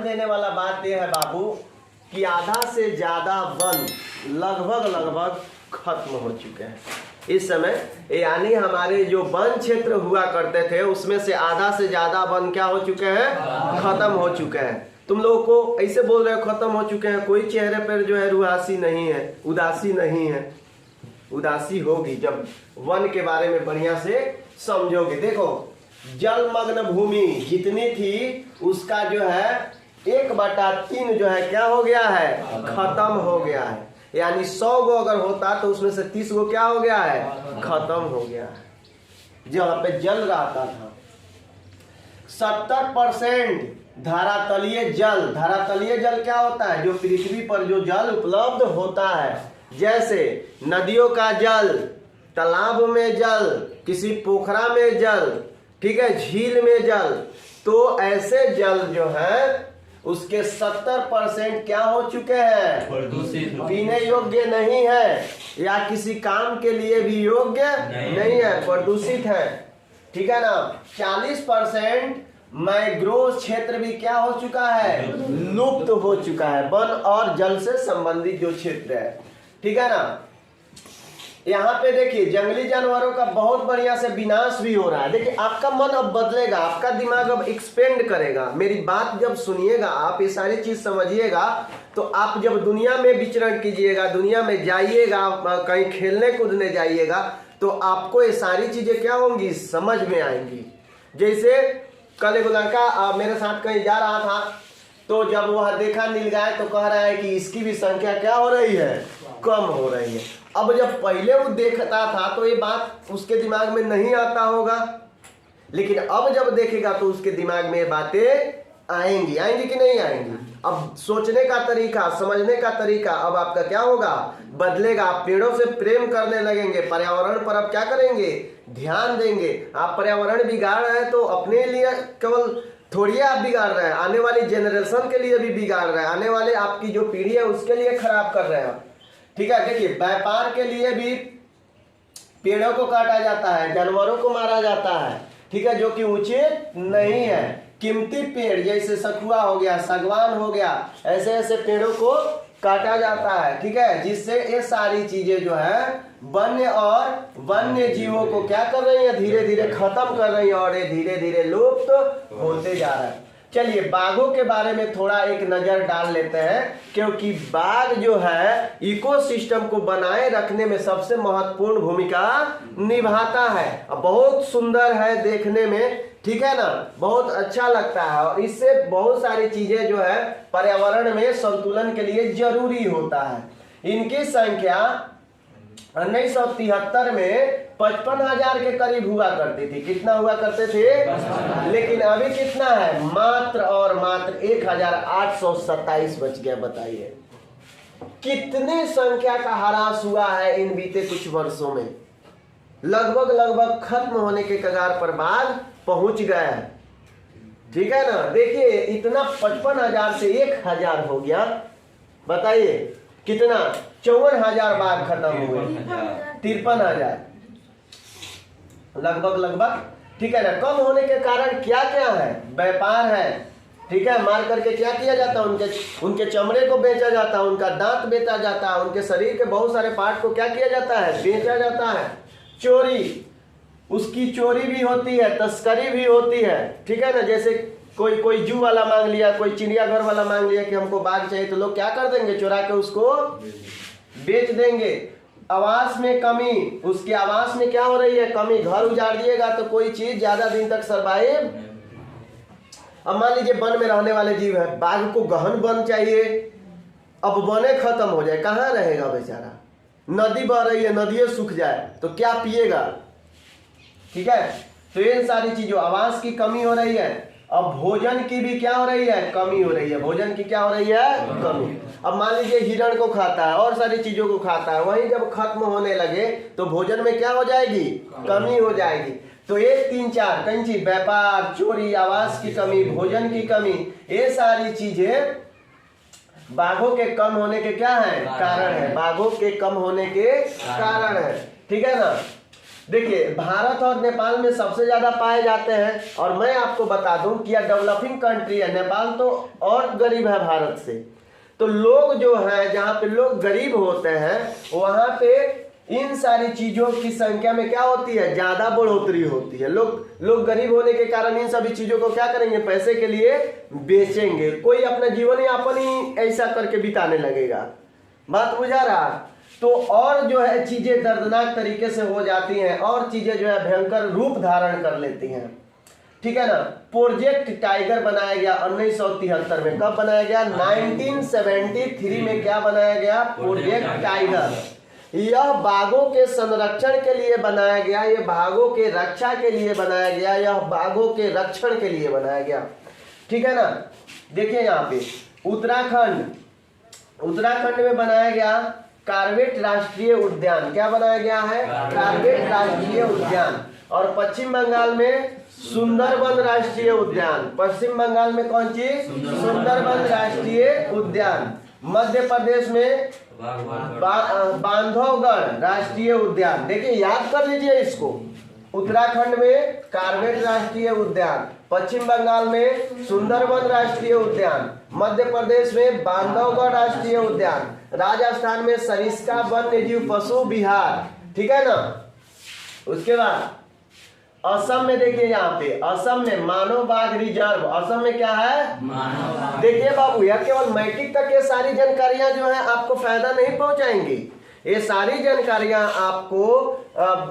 देने वाला बात यह है बाबू कि आधा से ज्यादा वन लगभग खत्म हो चुके हैं इस समय। यानी हमारे जो वन क्षेत्र हुआ करते थे उसमें से आधा से ज्यादा वन क्या हो चुके हैं, खत्म हो चुके हैं। तुम लोगों को ऐसे बोल रहे हो खत्म हो चुके हैं, कोई चेहरे पर जो है रुआसी नहीं है, उदासी नहीं है। उदासी होगी जब वन के बारे में बढ़िया से समझोगे। देखो जलमग्न भूमि जितनी थी उसका जो है 1/3 जो है क्या हो गया है, खत्म हो गया है। यानी 100 गो अगर होता तो उसमें से 30 गो क्या हो गया है, खत्म हो गया है। जहाँ पे जल रहता था 70% धरातलीय जल। धरातलीय जल क्या होता है, जो पृथ्वी पर जो जल उपलब्ध होता है, जैसे नदियों का जल, तालाब में जल, किसी पोखरा में जल, ठीक है, झील में जल। तो ऐसे जल जो है उसके 70% क्या हो चुके हैं, प्रदूषित, पीने योग्य नहीं है या किसी काम के लिए भी योग्य नहीं है, प्रदूषित है। ठीक है ना। 40% मैंग्रोव क्षेत्र भी क्या हो चुका है, लुप्त हो चुका है। वन और जल से संबंधित जो क्षेत्र है, ठीक है ना। यहाँ पे देखिए जंगली जानवरों का बहुत बढ़िया से विनाश भी हो रहा है। देखिए आपका मन अब बदलेगा, आपका दिमाग अब एक्सपेंड करेगा। मेरी बात जब सुनिएगा आप, ये सारी चीज समझिएगा, तो आप जब दुनिया में विचरण कीजिएगा, दुनिया में जाइएगा, कहीं खेलने कूदने जाइएगा, तो आपको ये सारी चीजें क्या होंगी, समझ में आएंगी। जैसे कल एक लड़का मेरे साथ कहीं जा रहा था, तो जब वह देखा नीलगाय तो कह रहा है कि इसकी भी संख्या क्या हो रही है, कम हो रही है। अब जब पहले वो देखता था तो ये बात उसके दिमाग में नहीं आता होगा, लेकिन अब जब देखेगा तो उसके दिमाग में ये बातें आएंगी। आएंगी कि नहीं आएंगी। अब सोचने का तरीका, समझने का तरीका अब आपका क्या होगा, बदलेगा। आप पेड़ों से प्रेम करने लगेंगे, पर्यावरण पर अब क्या करेंगे, ध्यान देंगे। आप पर्यावरण बिगाड़ रहे हैं तो अपने लिए केवल थोड़ी आप बिगाड़ रहे हैं, आने वाली जनरेशन के लिए भी बिगाड़ रहे हैं, आने वाले आपकी जो पीढ़ी है उसके लिए खराब कर रहे हैं। ठीक है। देखिए व्यापार के लिए भी पेड़ों को काटा जाता है, जानवरों को मारा जाता है, ठीक है, जो कि उचित नहीं है। कीमती पेड़ जैसे सखुआ हो गया, सागवान हो गया, ऐसे ऐसे पेड़ों को काटा जाता है, ठीक है, जिससे ये सारी चीजें जो है वन्य और वन्य जीवों को क्या कर रही है, धीरे धीरे खत्म कर रही है और ये धीरे धीरे लुप्त होते जा रहा है। चलिए बाघों के बारे में थोड़ा एक नजर डाल लेते हैं, क्योंकि बाघ जो है इकोसिस्टम को बनाए रखने में सबसे महत्वपूर्ण भूमिका निभाता है। बहुत सुंदर है देखने में, ठीक है ना, बहुत अच्छा लगता है और इससे बहुत सारी चीजें जो है पर्यावरण में संतुलन के लिए जरूरी होता है। इनकी संख्या 1973 में 55,000 के करीब हुआ करती थी। कितना हुआ करते थे, लेकिन अभी कितना है, मात्र और मात्र 1,827 बच गया। बताइए कितनी संख्या का ह्रास हुआ है इन बीते कुछ वर्षों में। लगभग खत्म होने के कगार पर बाघ पहुंच गया है, ठीक है ना। देखिए इतना 55,000 से 1,000 हो गया। बताइए कितना, 54,000 बाघ खत्म हुए, 53,000 लगभग, ठीक है ना। कम होने के कारण क्या क्या है, व्यापार है, ठीक है, मार करके क्या किया जाता है, उनके चमड़े को बेचा जाता है, उनका दांत बेचा जाता है, उनके शरीर के बहुत सारे पार्ट को क्या किया जाता है, बेचा जाता है। चोरी, उसकी चोरी भी होती है, तस्करी भी होती है, ठीक है ना। जैसे कोई जू वाला मांग लिया, कोई चिड़ियाघर वाला मांग लिया कि हमको बाघ चाहिए, तो लोग क्या कर देंगे, चुरा के उसको बेच देंगे। आवास में कमी, उसके आवास में क्या हो रही है, कमी। घर उजाड़ दिएगा तो कोई चीज ज्यादा दिन तक सरवाइव। अब मान लीजिए वन में रहने वाले जीव है, बाघ को गहन वन चाहिए, अब वने खत्म हो जाए, कहाँ रहेगा बेचारा। नदी बह रही है, नदियाँ सूख जाए तो क्या पिएगा, ठीक है। तो ये सारी चीजों, आवास की कमी हो रही है। अब भोजन की भी क्या हो रही है, कमी हो रही है। भोजन की क्या हो रही है, कमी। अब मान लीजिए हिरण को खाता है और सारी चीजों को खाता है, वही जब खत्म होने लगे तो भोजन में क्या हो जाएगी, कमी हो जाएगी। तो 1 3 4 कई चीज, व्यापार, चोरी, आवास की कमी, भोजन की कमी, ये सारी चीजें बाघों के कम होने के क्या है, कारण है। बाघों के कम होने के कारण है, ठीक है ना। देखिए भारत और नेपाल में सबसे ज्यादा पाए जाते हैं। और मैं आपको बता दूं कि यह डेवलपिंग कंट्री है, नेपाल तो और गरीब है भारत से। तो लोग जो है, जहाँ पे लोग गरीब होते हैं वहां पे इन सारी चीजों की संख्या में क्या होती है, ज्यादा बढ़ोतरी होती है। लोग गरीब होने के कारण इन सभी चीजों को क्या करेंगे, पैसे के लिए बेचेंगे। कोई अपना जीवन यापन ही ऐसा करके बिताने लगेगा। बात बुझा रहा। तो और जो है चीजें दर्दनाक तरीके से हो जाती हैं, और चीजें जो है भयंकर रूप धारण कर लेती हैं। ठीक है ना। प्रोजेक्ट टाइगर बनाया गया 1973 में। कब बनाया गया, 1973 में क्या बनाया गया, प्रोजेक्ट टाइगर। यह बाघों के संरक्षण के लिए बनाया गया, यह बाघों के रक्षा के लिए बनाया गया, यह बाघों के रक्षण के लिए बनाया गया। ठीक है ना। देखिए यहाँ पे उत्तराखंड में बनाया गया कार्बेट राष्ट्रीय उद्यान। क्या बनाया गया है, कार्बेट राष्ट्रीय उद्यान। और पश्चिम बंगाल में सुंदरबन राष्ट्रीय उद्यान। पश्चिम बंगाल में कौन चीज, सुंदरबन राष्ट्रीय उद्यान। मध्य प्रदेश में बांधवगढ़ राष्ट्रीय उद्यान। देखिए याद कर लीजिए इसको। उत्तराखंड में कार्बेट राष्ट्रीय उद्यान, पश्चिम बंगाल में सुंदरबन राष्ट्रीय उद्यान, मध्य प्रदेश में बांधवगढ़ राष्ट्रीय उद्यान, राजस्थान में सरिस्का वन्य जीव पशु विहार। ठीक है ना। उसके बाद असम में देखिए, यहाँ पे असम में मानव बाघ रिजर्व। असम में क्या है, मानव। देखिए बाबू, यह केवल मैट्रिक तक ये सारी जानकारियां जो है आपको फायदा नहीं पहुंचाएंगी। ये सारी जानकारियां आपको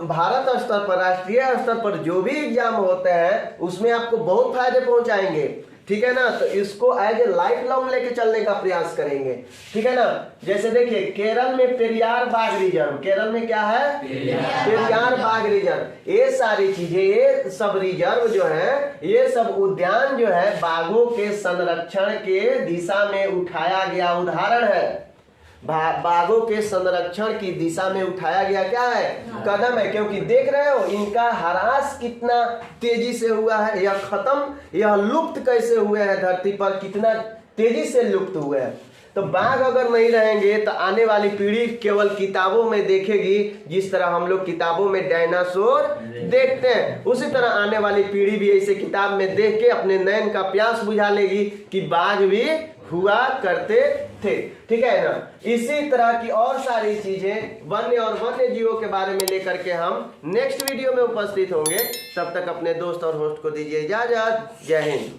भारत स्तर पर, राष्ट्रीय स्तर पर जो भी एग्जाम होते हैं उसमें आपको बहुत फायदे पहुंचाएंगे। ठीक है ना। तो इसको एज ए लाइफ लॉन्ग लेके चलने का प्रयास करेंगे। ठीक है ना। जैसे देखिए केरल में पेरियार बाघ रिजर्व। केरल में क्या है, पेरियार बाघ रिजर्व। ये सारी चीजें, ये सब रिजर्व जो है, ये सब उद्यान जो है बाघों के संरक्षण के दिशा में उठाया गया उदाहरण है। बाघों के संरक्षण की दिशा में उठाया गया क्या है, कदम है। क्योंकि देख रहे हो इनका ह्रास कितना तेजी से हुआ है, यह खत्म, यह लुप्त कैसे हुए हैं धरती पर, कितना तेजी से लुप्त हुए हैं। तो बाघ अगर नहीं रहेंगे तो आने वाली पीढ़ी केवल किताबों में देखेगी। जिस तरह हम लोग किताबों में डायनासोर देखते हैं, उसी तरह आने वाली पीढ़ी भी ऐसे किताब में देख के अपने नयन का प्यास बुझा लेगी कि बाघ भी हुआ करते थे। ठीक है ना। इसी तरह की और सारी चीजें वन्य और वन्य जीवों के बारे में लेकर के हम नेक्स्ट वीडियो में उपस्थित होंगे। तब तक अपने दोस्त और होस्ट को दीजिए इजाजत। जय हिंद।